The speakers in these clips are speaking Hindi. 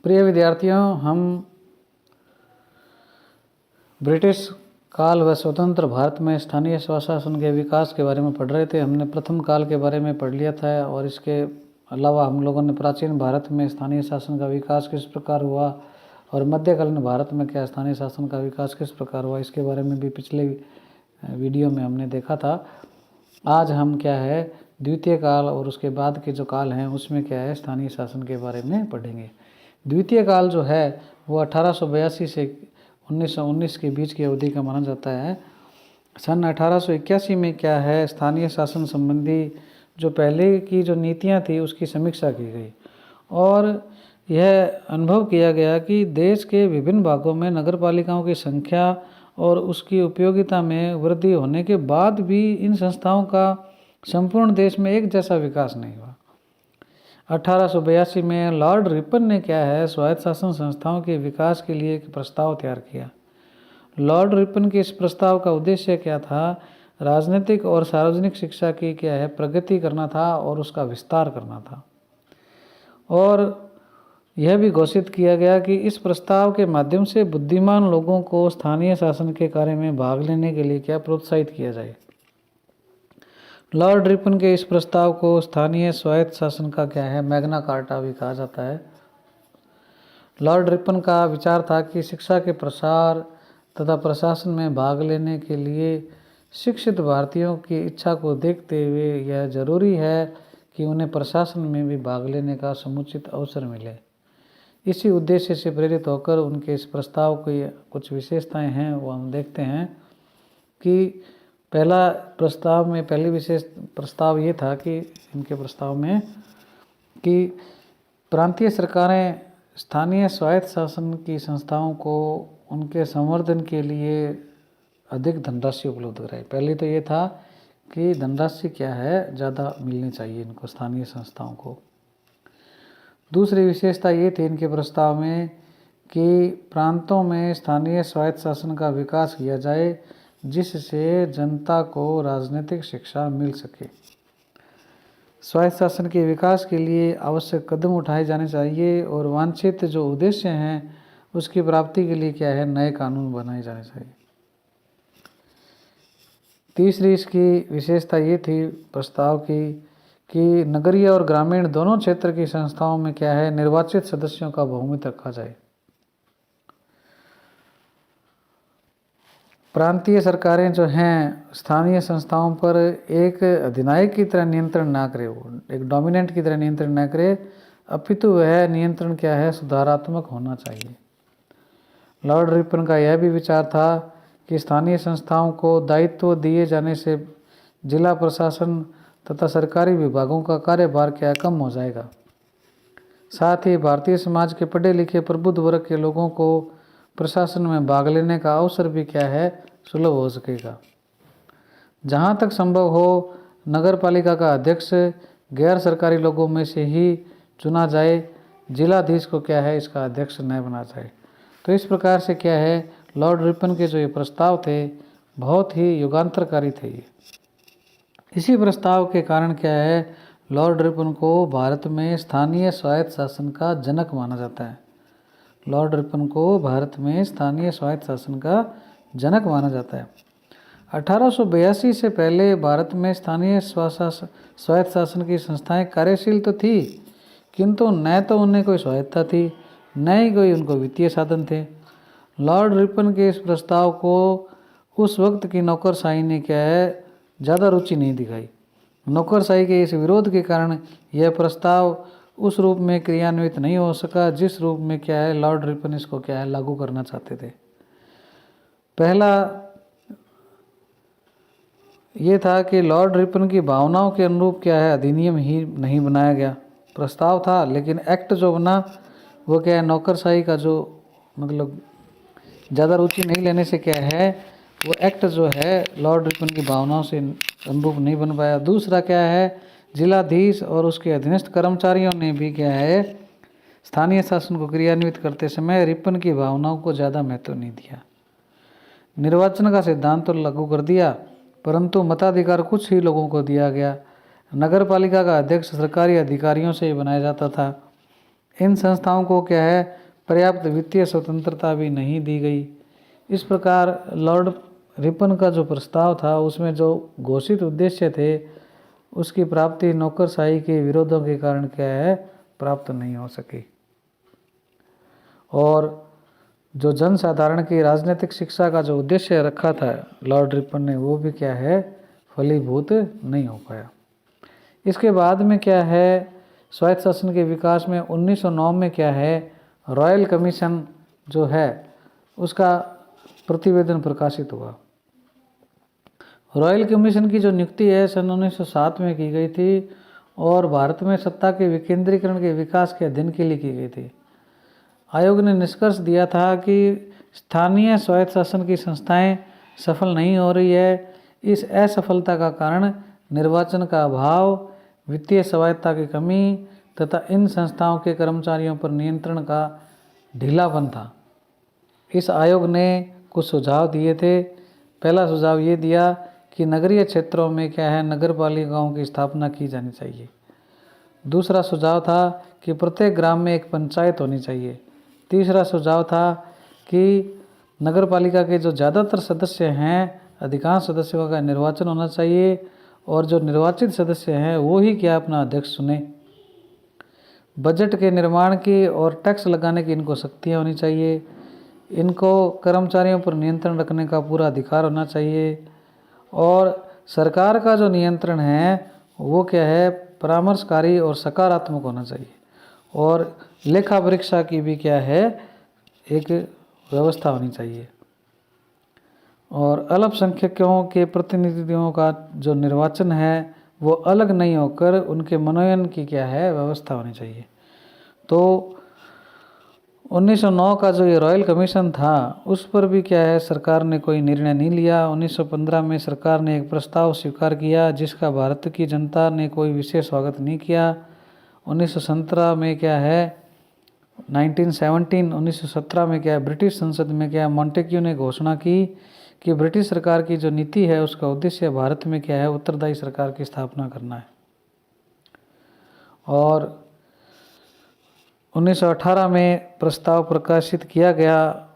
प्रिय विद्यार्थियों, हम ब्रिटिश काल व स्वतंत्र भारत में स्थानीय स्वशासन के विकास के बारे में पढ़ रहे थे। हमने प्रथम काल के बारे में पढ़ लिया था और इसके अलावा हम लोगों ने प्राचीन भारत में स्थानीय शासन का विकास किस प्रकार हुआ और मध्यकालीन भारत में क्या स्थानीय शासन का विकास किस प्रकार हुआ, इसके बारे में भी पिछले वीडियो में हमने देखा था। आज हम क्या है द्वितीय काल और उसके बाद के जो काल हैं उसमें क्या है स्थानीय शासन के बारे में पढ़ेंगे। द्वितीय काल जो है वो 1882 से 1919 के बीच की अवधि का माना जाता है। सन 1881 में क्या है स्थानीय शासन संबंधी जो पहले की जो नीतियां थी उसकी समीक्षा की गई और यह अनुभव किया गया कि देश के विभिन्न भागों में नगरपालिकाओं की संख्या और उसकी उपयोगिता में वृद्धि होने के बाद भी इन संस्थाओं का संपूर्ण देश में एक जैसा विकास नहीं हुआ। 1882 में लॉर्ड रिपन ने क्या है स्वायत्त शासन संस्थाओं के विकास के लिए एक प्रस्ताव तैयार किया। लॉर्ड रिपन के इस प्रस्ताव का उद्देश्य क्या था? राजनीतिक और सार्वजनिक शिक्षा की क्या है प्रगति करना था और उसका विस्तार करना था। और यह भी घोषित किया गया कि इस प्रस्ताव के माध्यम से बुद्धिमान लोगों को स्थानीय शासन के कार्य में भाग लेने के लिए क्या प्रोत्साहित किया जाए। लॉर्ड रिपन के इस प्रस्ताव को स्थानीय स्वायत्त शासन का क्या है मैग्ना कार्टा भी कहा जाता है। लॉर्ड रिपन का विचार था कि शिक्षा के प्रसार तथा प्रशासन में भाग लेने के लिए शिक्षित भारतीयों की इच्छा को देखते हुए यह जरूरी है कि उन्हें प्रशासन में भी भाग लेने का समुचित अवसर मिले। इसी उद्देश्य से प्रेरित होकर उनके इस प्रस्ताव की कुछ विशेषताएं हैं वो हम देखते हैं कि पहली विशेष प्रस्ताव ये था कि इनके प्रस्ताव में कि प्रांतीय सरकारें स्थानीय स्वायत्त शासन की संस्थाओं को उनके संवर्धन के लिए अधिक धनराशि उपलब्ध कराए। पहले तो ये था कि धनराशि क्या है ज़्यादा मिलनी चाहिए इनको स्थानीय संस्थाओं को। दूसरी विशेषता ये थी इनके प्रस्ताव में कि प्रांतों में स्थानीय स्वायत्त शासन का विकास किया जाए जिससे जनता को राजनीतिक शिक्षा मिल सके। स्वायत्त शासन के विकास के लिए आवश्यक कदम उठाए जाने चाहिए और वांछित जो उद्देश्य हैं उसकी प्राप्ति के लिए क्या है नए कानून बनाए जाने चाहिए। तीसरी इसकी विशेषता ये थी प्रस्ताव की कि नगरीय और ग्रामीण दोनों क्षेत्र की संस्थाओं में क्या है निर्वाचित सदस्यों का बहुमत रखा जाए। प्रांतीय सरकारें जो हैं स्थानीय संस्थाओं पर एक अधिनायक की तरह नियंत्रण ना करे, वो एक डोमिनेंट की तरह नियंत्रण ना करे, अपितु वह नियंत्रण क्या है सुधारात्मक होना चाहिए। लॉर्ड रिपन का यह भी विचार था कि स्थानीय संस्थाओं को दायित्व दिए जाने से जिला प्रशासन तथा सरकारी विभागों का कार्यभार क्या कम हो जाएगा। साथ ही भारतीय समाज के पढ़े लिखे प्रबुद्ध वर्ग के लोगों को प्रशासन में भाग लेने का अवसर भी क्या है सुलभ हो सकेगा। जहाँ तक संभव हो नगर पालिका का अध्यक्ष गैर सरकारी लोगों में से ही चुना जाए, जिलाधीश को क्या है इसका अध्यक्ष न बना जाए। तो इस प्रकार से क्या है लॉर्ड रिपन के जो ये प्रस्ताव थे बहुत ही युगांतरकारी थे। इसी प्रस्ताव के कारण क्या है लॉर्ड रिपन को भारत में स्थानीय स्वायत्त शासन का जनक माना जाता है। लॉर्ड रिपन को भारत में स्थानीय स्वायत्त शासन का जनक माना जाता है। 1882 से पहले भारत में स्थानीय स्वायत्त शासन की संस्थाएं कार्यशील तो थी, किंतु न तो उन्हें कोई स्वायत्तता थी न ही कोई उनको वित्तीय साधन थे। लॉर्ड रिपन के इस प्रस्ताव को उस वक्त की नौकरशाही ने क्या है ज़्यादा रुचि नहीं दिखाई। नौकरशाही के इस विरोध के कारण यह प्रस्ताव उस रूप में क्रियान्वित नहीं हो सका जिस रूप में क्या है लॉर्ड रिपन इसको क्या है लागू करना चाहते थे। पहला ये था कि लॉर्ड रिपन की भावनाओं के अनुरूप क्या है अधिनियम ही नहीं बनाया गया। प्रस्ताव था लेकिन एक्ट जो बना वो क्या है नौकरशाही का जो मतलब ज़्यादा रुचि नहीं लेने से क्या है वो एक्ट जो है लॉर्ड रिपन की भावनाओं से अनुरूप नहीं बन पाया। दूसरा क्या है जिलाधीश और उसके अधीनस्थ कर्मचारियों ने भी क्या है स्थानीय शासन को क्रियान्वित करते समय रिपन की भावनाओं को ज़्यादा महत्व नहीं दिया। निर्वाचन का सिद्धांत तो लागू कर दिया परंतु मताधिकार कुछ ही लोगों को दिया गया। नगर पालिका का अध्यक्ष सरकारी अधिकारियों से ही बनाया जाता था इन संस्थाओं को क्या है, पर्याप्त वित्तीय स्वतंत्रता भी नहीं दी गई। इस प्रकार लॉर्ड रिपन का जो प्रस्ताव था उसमें जो घोषित उद्देश्य थे उसकी प्राप्ति नौकरशाही के विरोधों के कारण क्या है, प्राप्त नहीं हो सकी। और जो जनसाधारण की राजनीतिक शिक्षा का जो उद्देश्य रखा था लॉर्ड रिपन ने, वो भी क्या है, फलीभूत नहीं हो पाया। इसके बाद में क्या है, स्वायत्त शासन के विकास में 1909 में क्या है, रॉयल कमीशन जो है उसका प्रतिवेदन प्रकाशित हुआ। रॉयल कमीशन की जो नियुक्ति है सन 1907 में की गई थी और भारत में सत्ता के विकेंद्रीकरण के विकास के अध्ययन के लिए की गई थी। आयोग ने निष्कर्ष दिया था कि स्थानीय स्वायत्त शासन की संस्थाएं सफल नहीं हो रही है। इस असफलता का कारण निर्वाचन का अभाव, वित्तीय स्वायत्तता की कमी तथा इन संस्थाओं के कर्मचारियों पर नियंत्रण का ढीलापन था। इस आयोग ने कुछ सुझाव दिए थे। पहला सुझाव ये दिया कि नगरीय क्षेत्रों में क्या है, नगर पालिकाओं की स्थापना की जानी चाहिए। दूसरा सुझाव था कि प्रत्येक ग्राम में एक पंचायत होनी चाहिए। तीसरा सुझाव था कि नगर पालिका के जो ज़्यादातर सदस्य हैं, अधिकांश सदस्यों का निर्वाचन होना चाहिए और जो निर्वाचित सदस्य हैं वो ही क्या अपना अध्यक्ष चुने। बजट के निर्माण की और टैक्स लगाने की इनको शक्तियाँ होनी चाहिए। इनको कर्मचारियों पर नियंत्रण रखने का पूरा अधिकार होना चाहिए। और सरकार का जो नियंत्रण है वो क्या है, परामर्शकारी और सकारात्मक होना चाहिए। और लेखा परीक्षा की भी क्या है, एक व्यवस्था होनी चाहिए। और अल्पसंख्यकों के प्रतिनिधियों का जो निर्वाचन है वो अलग नहीं होकर उनके मनोनयन की क्या है, व्यवस्था होनी चाहिए। तो 1909 का जो ये रॉयल कमीशन था उस पर भी क्या है, सरकार ने कोई निर्णय नहीं लिया। 1915 में सरकार ने एक प्रस्ताव स्वीकार किया जिसका भारत की जनता ने कोई विशेष स्वागत नहीं किया। 1917 में क्या है, 1917 में क्या है, ब्रिटिश संसद में क्या है, मॉन्टेक्यू ने घोषणा की कि ब्रिटिश सरकार की जो नीति है उसका उद्देश्य भारत में क्या है, उत्तरदायी सरकार की स्थापना करना है। और 1918 में प्रस्ताव प्रकाशित किया गया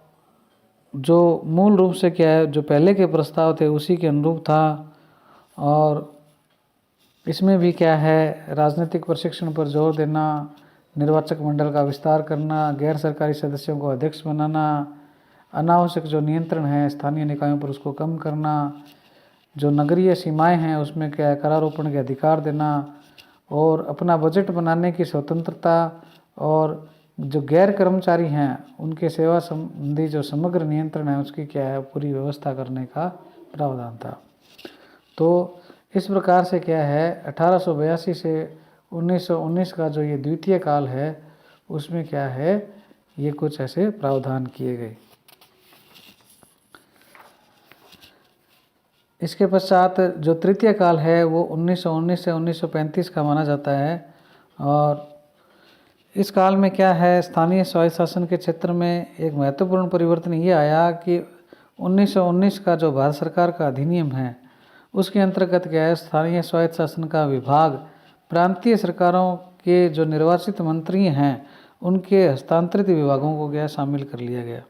जो मूल रूप से क्या है, जो पहले के प्रस्ताव थे उसी के अनुरूप था। और इसमें भी क्या है, राजनीतिक प्रशिक्षण पर जोर देना, निर्वाचक मंडल का विस्तार करना, गैर सरकारी सदस्यों को अध्यक्ष बनाना, अनावश्यक जो नियंत्रण है स्थानीय निकायों पर उसको कम करना, जो नगरीय सीमाएं हैं उसमें क्या है, करारोपण के अधिकार देना और अपना बजट बनाने की स्वतंत्रता और जो गैर कर्मचारी हैं उनके सेवा संबंधी जो समग्र नियंत्रण है उसकी क्या है, पूरी व्यवस्था करने का प्रावधान था। तो इस प्रकार से क्या है, 1882 से 1919 का जो ये द्वितीय काल है उसमें क्या है, ये कुछ ऐसे प्रावधान किए गए। इसके पश्चात जो तृतीय काल है वो 1919 से 1935 का माना जाता है। और इस काल में क्या है, स्थानीय स्वायत्त शासन के क्षेत्र में एक महत्वपूर्ण परिवर्तन ये आया कि 1919 का जो भारत सरकार का अधिनियम है उसके अंतर्गत क्या है, स्थानीय स्वायत्त शासन का विभाग प्रांतीय सरकारों के जो निर्वाचित मंत्री हैं उनके हस्तांतरित विभागों को क्या शामिल कर लिया गया।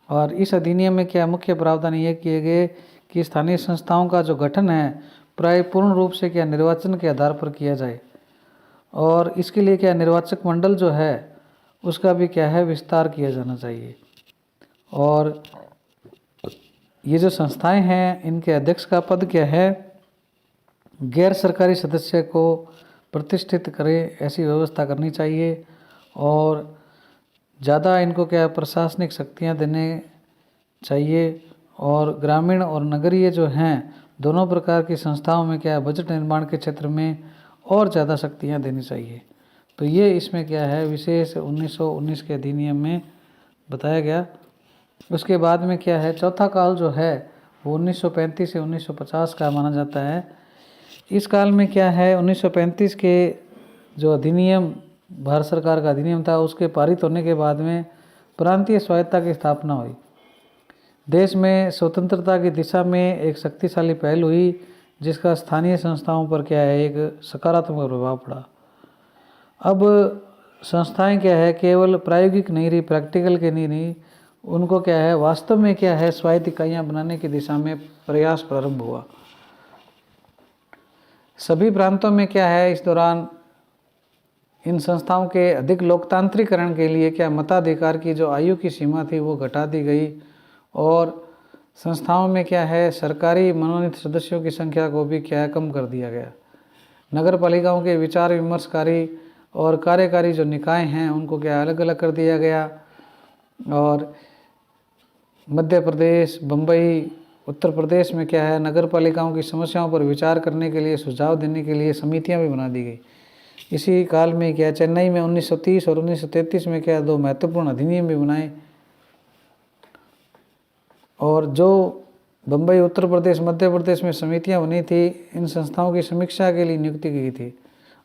और इस अधिनियम में क्या मुख्य प्रावधान ये किए गए कि स्थानीय संस्थाओं का जो गठन है प्राय पूर्ण रूप से क्या निर्वाचन के आधार पर किया जाए। और इसके लिए क्या निर्वाचक मंडल जो है उसका भी क्या है, विस्तार किया जाना चाहिए। और ये जो संस्थाएं हैं इनके अध्यक्ष का पद क्या है, गैर सरकारी सदस्य को प्रतिष्ठित करे ऐसी व्यवस्था करनी चाहिए। और ज़्यादा इनको क्या प्रशासनिक शक्तियां देने चाहिए। और ग्रामीण और नगरीय जो हैं दोनों प्रकार की संस्थाओं में क्या बजट निर्माण के क्षेत्र में और ज़्यादा शक्तियां देनी चाहिए। तो ये इसमें क्या है, विशेष 1919 के अधिनियम में बताया गया। उसके बाद में क्या है, चौथा काल जो है वो 1935 से 1950 का माना जाता है। इस काल में क्या है, 1935 के जो अधिनियम भारत सरकार का अधिनियम था उसके पारित होने के बाद में प्रांतीय स्वायत्तता की स्थापना हुई। देश में स्वतंत्रता की दिशा में एक शक्तिशाली पहल हुई जिसका स्थानीय संस्थाओं पर क्या है, एक सकारात्मक प्रभाव पड़ा। अब संस्थाएं क्या है, केवल प्रायोगिक नहीं रही, प्रैक्टिकल के नहीं रही, उनको क्या है वास्तव में क्या है स्वायत्त इकाइयाँ बनाने की दिशा में प्रयास प्रारंभ हुआ। सभी प्रांतों में क्या है इस दौरान इन संस्थाओं के अधिक लोकतांत्रिकरण के लिए क्या मताधिकार की जो आयु की सीमा थी वो घटा दी गई, और संस्थाओं में क्या है सरकारी मनोनीत सदस्यों की संख्या को भी क्या है कम कर दिया गया। नगर पालिकाओं के विचार विमर्शकारी और कार्यकारी जो निकाय हैं उनको क्या अलग अलग कर दिया गया, और मध्य प्रदेश, बम्बई, उत्तर प्रदेश में क्या है नगर पालिकाओं की समस्याओं पर विचार करने के लिए, सुझाव देने के लिए समितियां भी बना दी गई। इसी काल में क्या चेन्नई में 1930 और 1933 में क्या 2 महत्वपूर्ण अधिनियम भी बनाए, और जो बम्बई, उत्तर प्रदेश, मध्य प्रदेश में समितियां बनी थी, इन संस्थाओं की समीक्षा के लिए नियुक्ति की थी,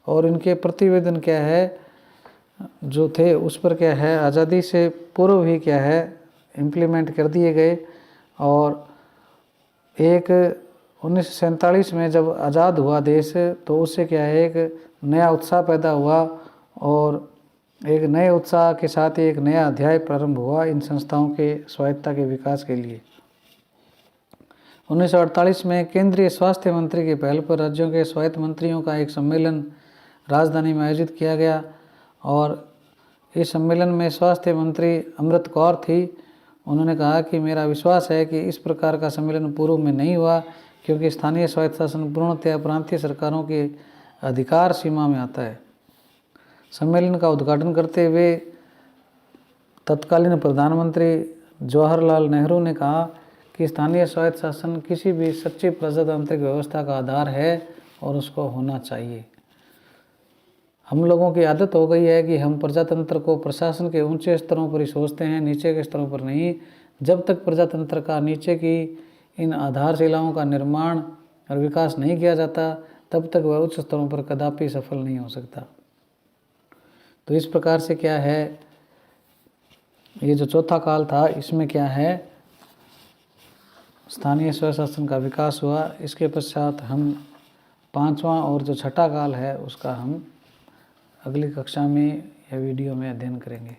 और इनके प्रतिवेदन क्या है जो थे उस पर क्या है आज़ादी से पूर्व ही क्या है इम्प्लीमेंट कर दिए गए। और एक 1947 में जब आज़ाद हुआ देश तो उससे क्या है एक नया उत्साह पैदा हुआ, और एक नए उत्साह के साथ ही एक नया अध्याय प्रारंभ हुआ इन संस्थाओं के स्वायत्तता के विकास के लिए। 1948 में केंद्रीय स्वास्थ्य मंत्री की पहल पर राज्यों के स्वायत्त मंत्रियों का एक सम्मेलन राजधानी में आयोजित किया गया, और इस सम्मेलन में स्वास्थ्य मंत्री अमृत कौर थी। उन्होंने कहा कि मेरा विश्वास है कि इस प्रकार का सम्मेलन पूर्व में नहीं हुआ, क्योंकि स्थानीय स्वायत्त शासन पूर्णतया प्रांतीय सरकारों के अधिकार सीमा में आता है। सम्मेलन का उद्घाटन करते हुए तत्कालीन प्रधानमंत्री जवाहरलाल नेहरू ने कहा कि स्थानीय स्वायत्त शासन किसी भी सच्ची प्रजातांत्रिक व्यवस्था का आधार है और उसको होना चाहिए। हम लोगों की आदत हो गई है कि हम प्रजातंत्र को प्रशासन के ऊंचे स्तरों पर ही सोचते हैं, नीचे के स्तरों पर नहीं। जब तक प्रजातंत्र का नीचे की इन आधारशिलाओं का निर्माण और विकास नहीं किया जाता तब तक वह उच्च स्तरों पर कदापि सफल नहीं हो सकता। तो इस प्रकार से क्या है ये जो चौथा काल था इसमें क्या है स्थानीय स्वशासन का विकास हुआ। इसके पश्चात हम 5वां और जो छठा काल है उसका हम अगली कक्षा में या वीडियो में अध्ययन करेंगे।